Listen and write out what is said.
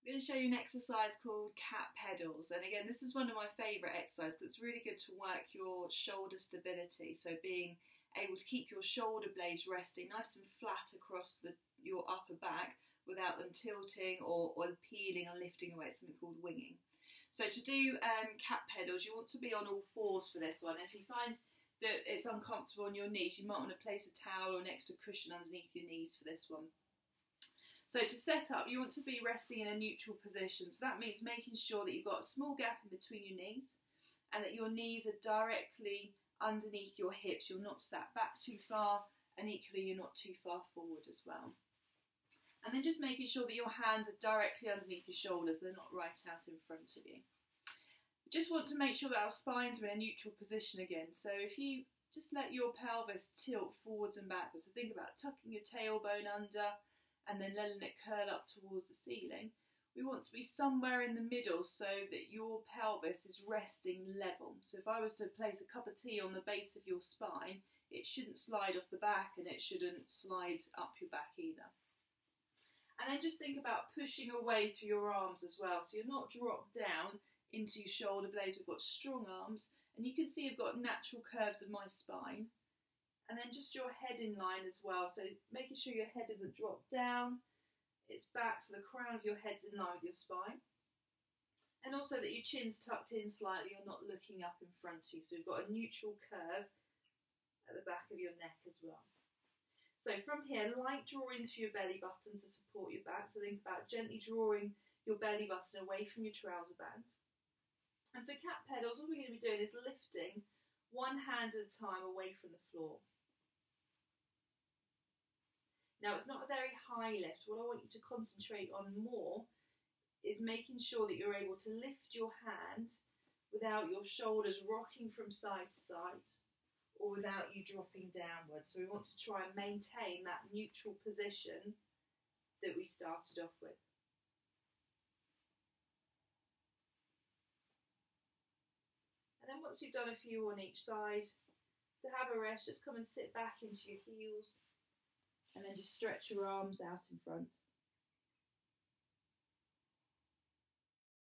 I'm going to show you an exercise called cat pedals, and again this is one of my favourite exercises because it's really good to work your shoulder stability, so being able to keep your shoulder blades resting nice and flat across your upper back without them tilting or peeling or lifting away. It's something called winging. So to do cat pedals, you want to be on all fours for this one. If you find that it's uncomfortable on your knees, you might want to place a towel or an extra cushion underneath your knees for this one. So to set up, you want to be resting in a neutral position. So that means making sure that you've got a small gap in between your knees and that your knees are directly underneath your hips. You're not sat back too far, and equally you're not too far forward as well. And then just making sure that your hands are directly underneath your shoulders. They're not right out in front of you. We just want to make sure that our spines are in a neutral position again. So if you just let your pelvis tilt forwards and backwards, so think about tucking your tailbone under and then letting it curl up towards the ceiling. We want to be somewhere in the middle so that your pelvis is resting level. So if I was to place a cup of tea on the base of your spine, it shouldn't slide off the back and it shouldn't slide up your back either. And then just think about pushing away through your arms as well. So you're not dropped down into your shoulder blades. We've got strong arms, and you can see I've got natural curves of my spine. And then just your head in line as well. So making sure your head isn't dropped down. It's back, so the crown of your head's in line with your spine. And also that your chin's tucked in slightly, you're not looking up in front of you. So you've got a neutral curve at the back of your neck as well. So from here, light drawing through your belly button to support your back. So think about gently drawing your belly button away from your trouser band. And for cat pedals, all we're going to be doing is lifting one hand at a time away from the floor. Now, it's not a very high lift. What I want you to concentrate on more is making sure that you're able to lift your hand without your shoulders rocking from side to side or without you dropping downwards. So we want to try and maintain that neutral position that we started off with. And then once you've done a few on each side, to have a rest, just come and sit back into your heels and then just stretch your arms out in front.